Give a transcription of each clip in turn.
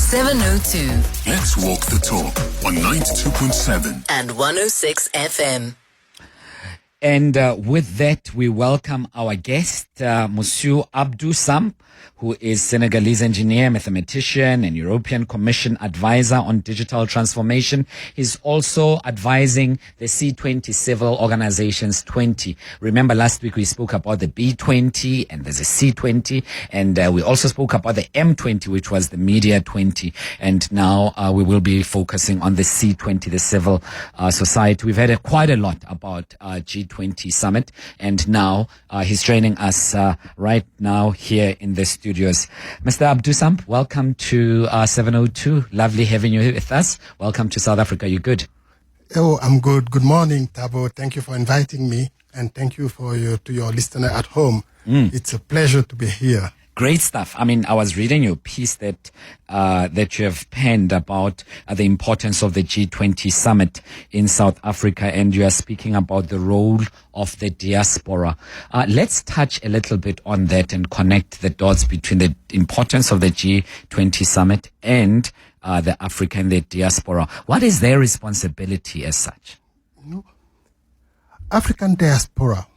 702. Let's walk the talk on 92.7 and 106 FM. And with that, we welcome our guest, Monsieur Abdou Samb, who is Senegalese engineer, mathematician, and European Commission advisor on digital transformation. He's also advising the C20 Civil Organizations 20. Remember last week we spoke about the B20 and there's a C20, and we also spoke about the M20, which was the Media 20. And now we will be focusing on the C20, the Civil Society. We've had quite a lot about G20 Summit, and now he's joining us right now here in the studios. Mr. Abdou Samb, welcome to 702. Lovely having you with us. Welcome to South Africa. You good? Oh, I'm good. Good morning, Thabo. Thank you for inviting me, and thank you to your listener at home. It's a pleasure to be here. Great stuff. I mean, I was reading your piece that you have penned about the importance of the G20 Summit in South Africa, and you are speaking about the role of the diaspora. Let's touch a little bit on that and connect the dots between the importance of the G20 Summit and the Africa and the diaspora. What is their responsibility as such? African diaspora.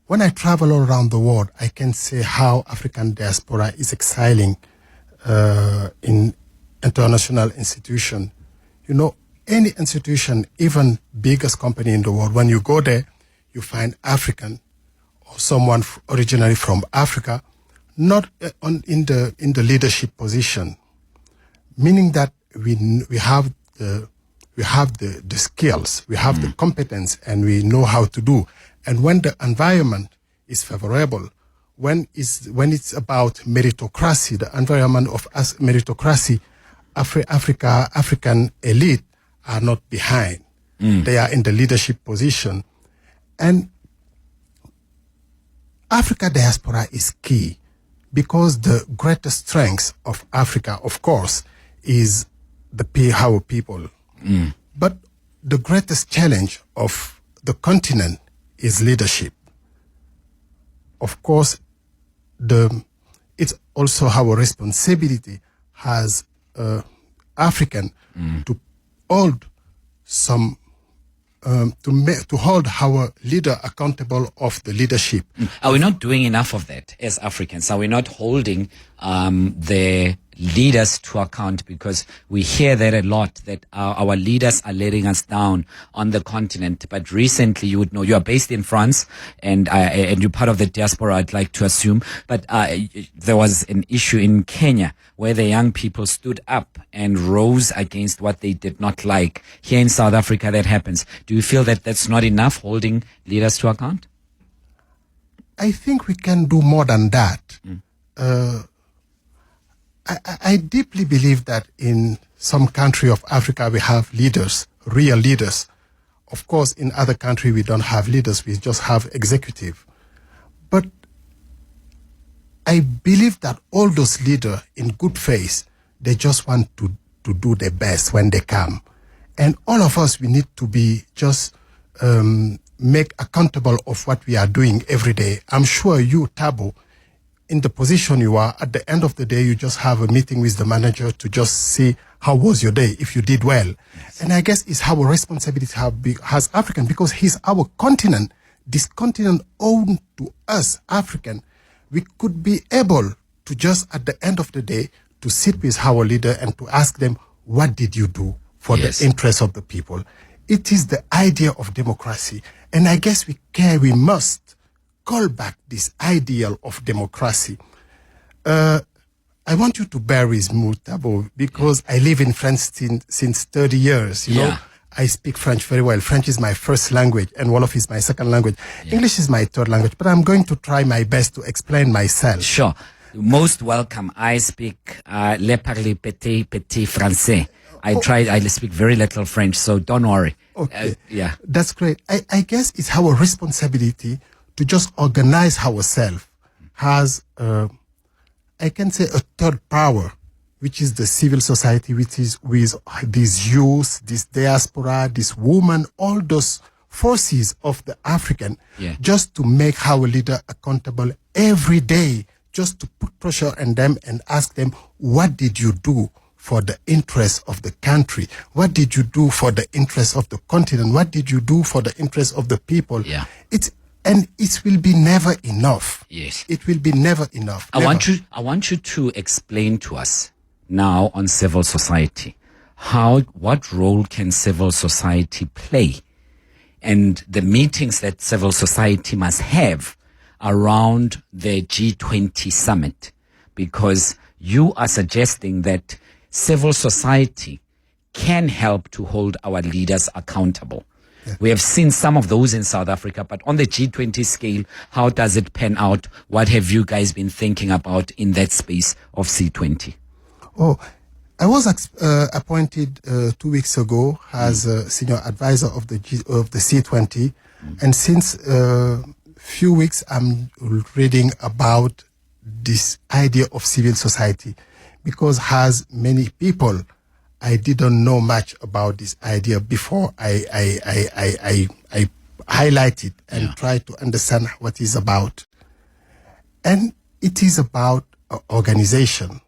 When I travel all around the world, I can say how African diaspora is excelling in international institution. You know, any institution, even biggest company in the world, when you go there, you find African or someone originally from Africa, not in the leadership position, meaning that we have the skills, we have the competence, and we know how to do. And when the environment is favorable, when it's about meritocracy, the environment of meritocracy, African elite are not behind. They are in the leadership position. And Africa diaspora is key because the greatest strength of Africa, of course, is our people. But the greatest challenge of the continent is leadership. Of course, it's also our responsibility as African to hold to hold our leader accountable of the leadership. Are we not doing enough of that as Africans? Are we not holding the leaders to account? Because we hear that a lot, that our leaders are letting us down on the continent. But recently, you would know, you are based in France and you're part of the diaspora, I'd like to assume. But there was an issue in Kenya where the young people stood up and rose against what they did not like. Here in South Africa, that happens. Do you feel that that's not enough, holding leaders to account? I think we can do more than that. I deeply believe that in some country of Africa, we have leaders, real leaders. Of course, in other countries, we don't have leaders. We just have executive. But I believe that all those leaders, in good faith, they just want to do their best when they come. And all of us, we need to be just make accountable of what we are doing every day. I'm sure you, Thabo, in the position you are, at the end of the day, you just have a meeting with the manager to just see how was your day, if you did well. Yes. And I guess it's our responsibility as African, because he's our continent. This continent owned to us, African. We could be able to just, at the end of the day, to sit with our leader and to ask them, what did you do for the interest of the people? It is the idea of democracy. And I guess we must call back this ideal of democracy. I want you to bear with me, Thabo, because I live in France since 30 years. You know, I speak French very well. French is my first language, and Wolof is my second language. English is my third language, but I'm going to try my best to explain myself. Sure. Most welcome. I speak le parler petit français. I speak very little French, so don't worry. Okay. That's great. I guess it's our responsibility to just organize ourselves as, I can say, a third power, which is the civil society, which is with these youth, this diaspora, this woman, all those forces of the African, just to make our leader accountable every day, just to put pressure on them and ask them, what did you do for the interests of the country? What did you do for the interests of the continent? What did you do for the interests of the people? Yeah. And it will be never enough. Yes. It will be never enough. I want you to explain to us now on civil society. What role can civil society play, and the meetings that civil society must have around the G20 Summit? Because you are suggesting that civil society can help to hold our leaders accountable. Yeah. We have seen some of those in South Africa, but on the G20 scale, how does it pan out? What have you guys been thinking about in that space of C20? Oh, I was appointed 2 weeks ago as a senior advisor of the C20, and since few weeks I'm reading about this idea of civil society, because as many people, I didn't know much about this idea before I highlight it and try to understand what it's about. And it is about an organization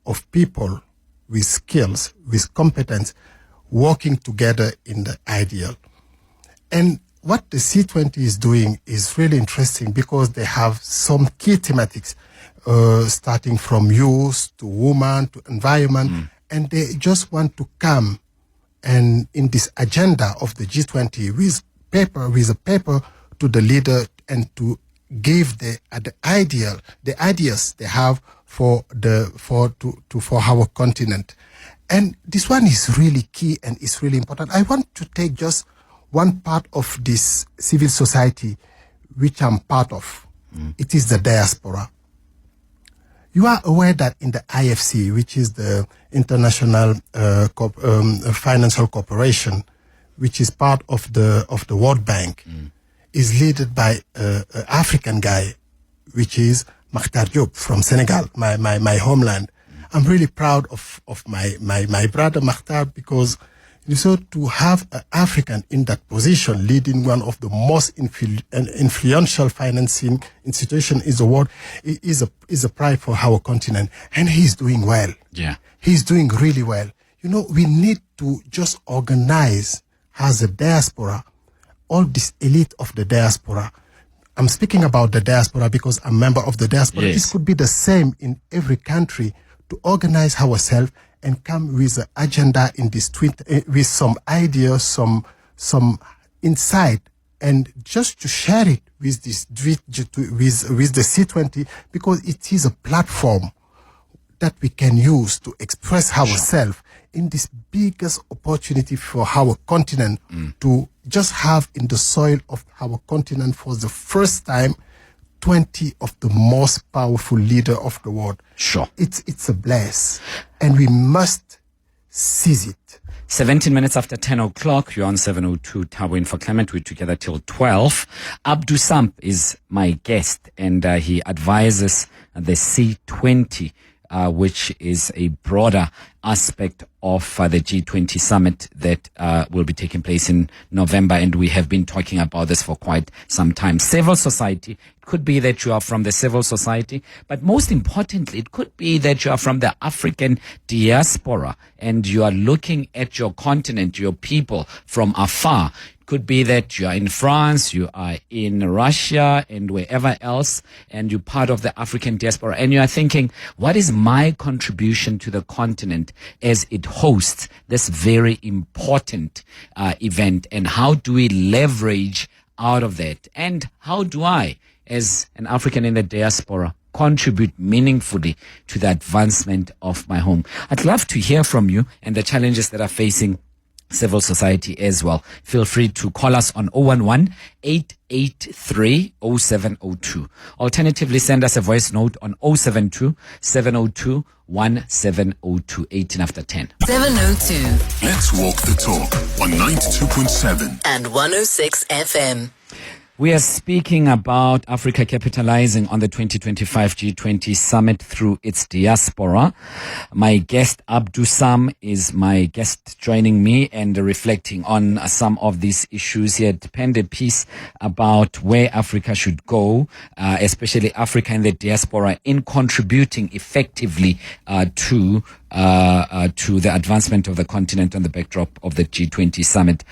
of people with skills, with competence, working together in the ideal. And what the C20 is doing is really interesting, because they have some key thematics, starting from youth to women to environment, and they just want to come and in this agenda of the G20 with a paper to the leader, and to give the ideas they have for our continent. And this one is really key and is really important. I want to take just one part of this civil society which I'm part of. It is the diaspora. You are aware that in the IFC, which is the International Financial Corporation, which is part of the World Bank, is led by an African guy, which is Makhtar Diop from Senegal, my homeland. I'm really proud of my brother Makhtar, because to have an African in that position, leading one of the most influential financing institutions in the world, is a pride for our continent. And he's doing well. Yeah. He's doing really well. We need to just organize as a diaspora, all this elite of the diaspora. I'm speaking about the diaspora because I'm a member of the diaspora. Yes. This could be the same in every country, to organize ourselves and come with an agenda in this with some ideas, some insight, and just to share it with with the C20, because it is a platform that we can use to express ourselves in this biggest opportunity for our continent to just have in the soil of our continent for the first time 20 of the most powerful leader of the world. Sure. It's a bless, and we must seize it. 17 minutes after 10 o'clock, you're on 702 Thabo in for Clement. We're together till 12. Abdou Samb is my guest, and he advises the C20, which is a broader aspect of the G20 Summit that will be taking place in November. And we have been talking about this for quite some time. Civil society, it could be that you are from the civil society, but most importantly, it could be that you are from the African diaspora and you are looking at your continent, your people from afar. Could be that you are in France, you are in Russia and wherever else, and you're part of the African diaspora, and you are thinking, what is my contribution to the continent as it hosts this very important event, and how do we leverage out of that? And how do I, as an African in the diaspora, contribute meaningfully to the advancement of my home? I'd love to hear from you and the challenges that are facing civil society as well. Feel free to call us on 011-883-0702. Alternatively, send us a voice note on 072-702-1702, 18 after 10. 702 Let's walk the talk on 92.7 and 106 FM. We are speaking about Africa capitalizing on the 2025 G20 Summit through its diaspora. My guest, Abdou Samb, is my guest joining me and reflecting on some of these issues. He had penned a piece about where Africa should go, especially Africa in the diaspora, in contributing effectively to to the advancement of the continent on the backdrop of the G20 Summit.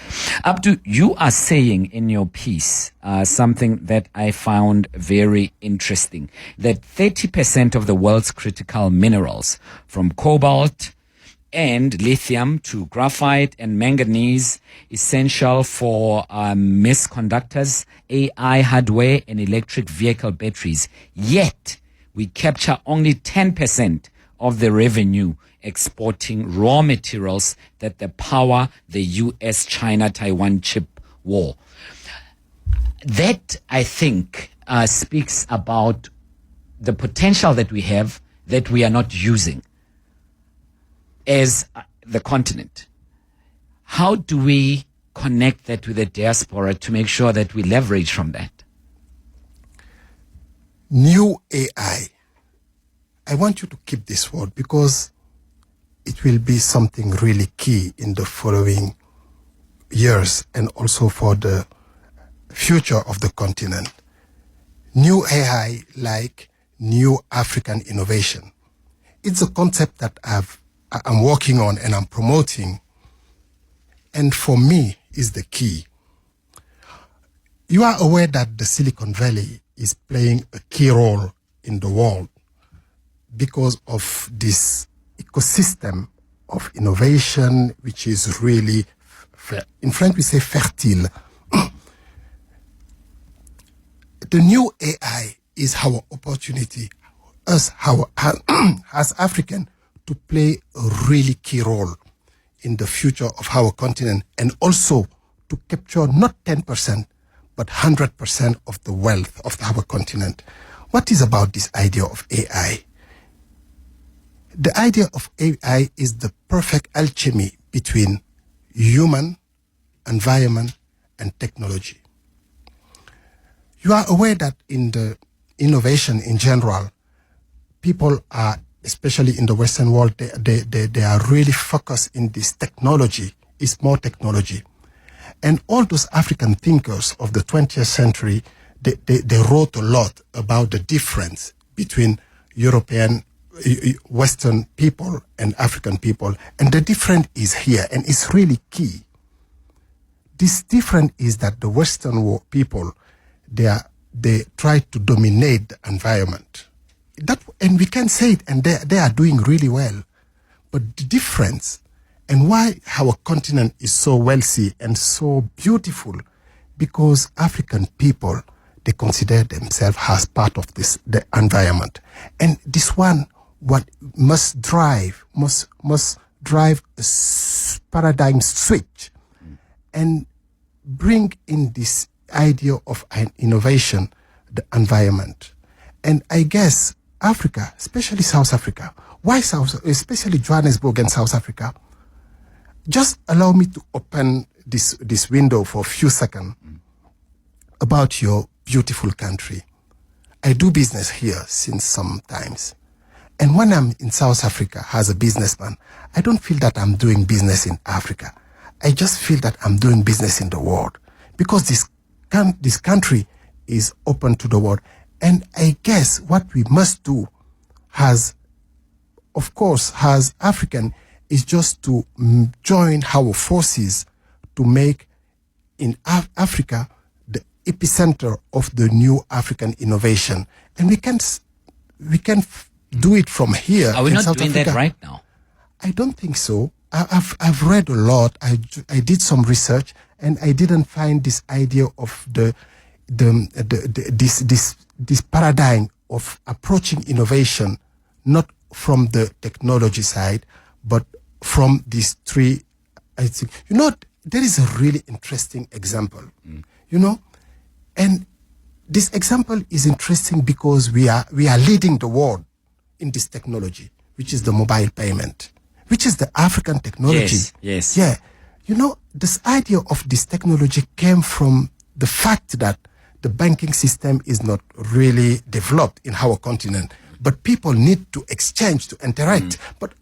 Abdou, you are saying in your piece something that I found very interesting, that 30% of the world's critical minerals, from cobalt and lithium to graphite and manganese, essential for semiconductors, AI hardware, and electric vehicle batteries. Yet, we capture only 10% of the revenue exporting raw materials that power the US-China-Taiwan chip war. That, I think, speaks about the potential that we have that we are not using as the continent. How do we connect that with the diaspora to make sure that we leverage from that? New AI. I want you to keep this word because it will be something really key in the following years and also for the future of the continent. New AI, like new African innovation. It's a concept that I'm working on and I'm promoting, and for me is the key. You are aware that the Silicon Valley is playing a key role in the world because of this ecosystem of innovation, which is really, in French we say fertile. The new AI is our opportunity as African to play a really key role in the future of our continent, and also to capture not 10%, but 100% of the wealth of our continent. What is about this idea of AI? The idea of AI is the perfect alchemy between human, environment, and technology. You are aware that in the innovation in general, people are, especially in the Western world, they are really focused in this technology. It's more technology. And all those African thinkers of the 20th century, they wrote a lot about the difference between European, Western people and African people. And the difference is here, and it's really key. This difference is that the Western people, they try to dominate the environment. And we can say it, and they are doing really well. But the difference, and why our continent is so wealthy and so beautiful, because African people, they consider themselves as part of the environment. And this one, what must drive a paradigm switch and bring in this idea of an innovation, the environment. And I guess Africa, especially South Africa, especially Johannesburg and South Africa, just allow me to open this window for a few seconds about your beautiful country. I do business here since some times. And when I'm in South Africa as a businessman, I don't feel that I'm doing business in Africa. I just feel that I'm doing business in the world, because this country is open to the world. And I guess what we must do as African is just to join our forces to make in Africa the epicenter of the new African innovation. And we can do it from here. Are we in not South doing Africa. that right now? I don't think so. I've read a lot. I did some research, and I didn't find this idea of this paradigm of approaching innovation, not from the technology side, but from these three. I think, there is a really interesting example, and this example is interesting because we are leading the world in this technology, which is the mobile payment, which is the African technology. Yes. Yeah. This idea of this technology came from the fact that the banking system is not really developed in our continent, but people need to exchange, to interact. But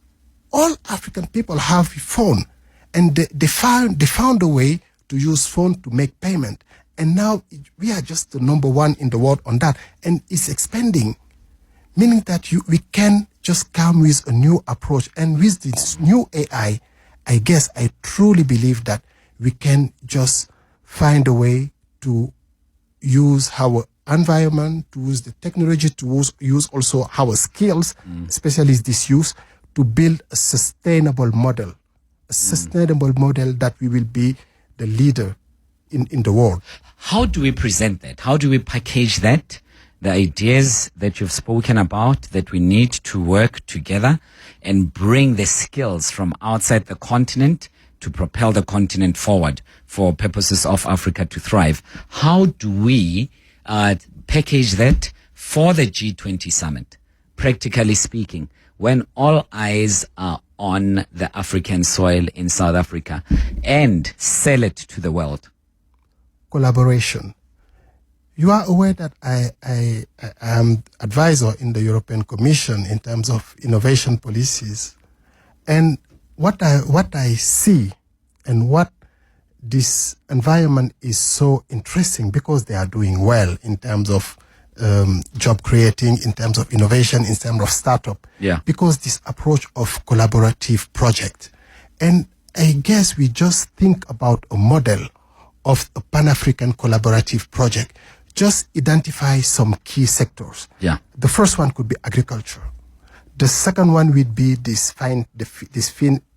all African people have a phone, and they found a way to use phone to make payment. And now we are just the number one in the world on that, and it's expanding, meaning that we can just come with a new approach. And with this new AI, I guess I truly believe that we can just find a way to use our environment, to use the technology, to use also our skills, especially this use, to build a sustainable model, that we will be the leader in the world. How do we present that? How do we package that? The ideas that you've spoken about, that we need to work together and bring the skills from outside the continent to propel the continent forward for purposes of Africa to thrive. How do we package that for the G20 Summit, practically speaking, when all eyes are on the African soil in South Africa, and sell it to the world? Collaboration. You are aware that I am advisor in the European Commission in terms of innovation policies. And what I see and what this environment is so interesting, because they are doing well in terms of job creating, in terms of innovation, in terms of startup. Yeah. Because this approach of collaborative project. And I guess we just think about a model of a Pan-African collaborative project. Just identify some key sectors. Yeah. The first one could be agriculture. The second one would be this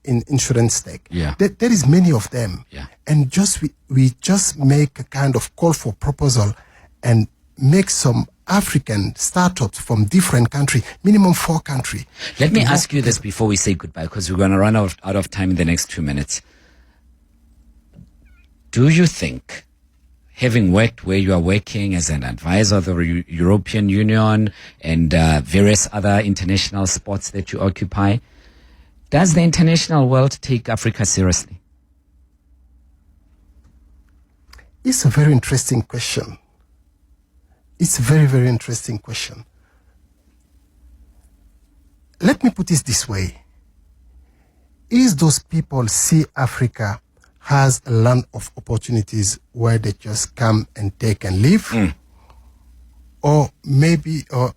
insurance tech. Yeah. There is many of them. Yeah. And just we just make a kind of call for proposal and make some African startups from different countries, minimum 4 countries. Let me ask you this before we say goodbye, because we're going to run out of time in the next 2 minutes. Do you think, having worked where you are working as an advisor of the European Union and various other international spots that you occupy, does the international world take Africa seriously? It's a very interesting question. It's a very, very interesting question. Let me put it this way. Is those people see Africa has a land of opportunities where they just come and take and leave? Or maybe, or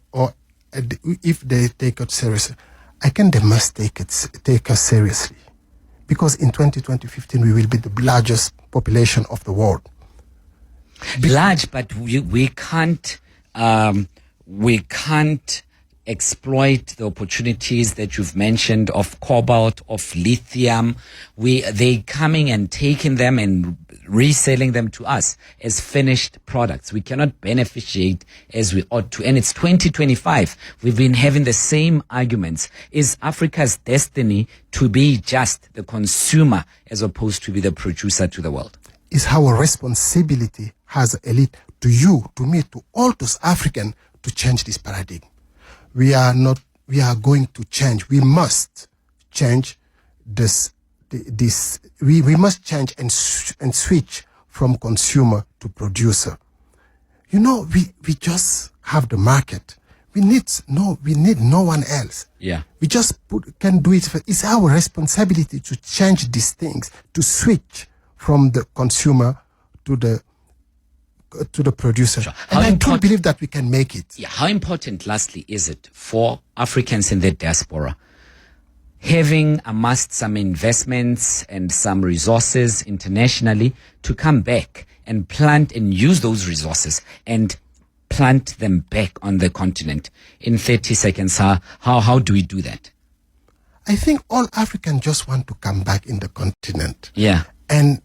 if they take it seriously, I think they must take us seriously. Because in 2015, we will be the largest population of the world. Large, but we can't exploit the opportunities that you've mentioned of cobalt, of lithium. They coming and taking them and reselling them to us as finished products. We cannot beneficiate as we ought to. And it's 2025. We've been having the same arguments. Is Africa's destiny to be just the consumer as opposed to be the producer to the world? It's our responsibility as an elite, to you, to me, to all those Africans, to change this paradigm. We are going to change. We must change this. We must change and switch from consumer to producer. You know, we just have the market. We need no one else. Yeah. We just can do it. It's our responsibility to change these things, to switch from the consumer to the producer. Sure. And I truly believe that we can make it. Yeah. How important, lastly, is it for Africans in the diaspora, having amassed some investments and some resources internationally, to come back and plant and use those resources and plant them back on the continent? In 30 seconds, how do we do that? I think all Africans just want to come back in the continent. Yeah. And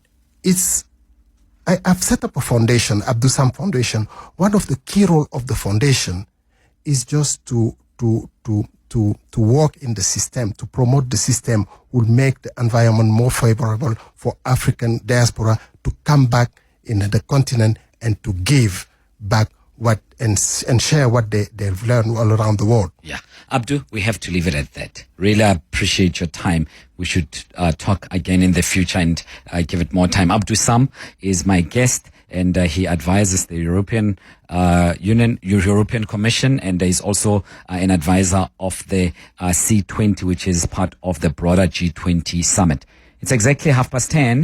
I've set up a foundation, Abdou Samb Foundation. One of the key role of the foundation is just to work in the system, to promote the system, will make the environment more favorable for African diaspora to come back in the continent and to give back what and share what they've learned all around the world. Yeah. Abdou, we have to leave it at that. Really appreciate your time. We should talk again in the future and give it more time. Abdou Samb is my guest, and he advises the European European Commission, and is also an advisor of the C20, which is part of the broader G20 Summit. It's exactly 10:30.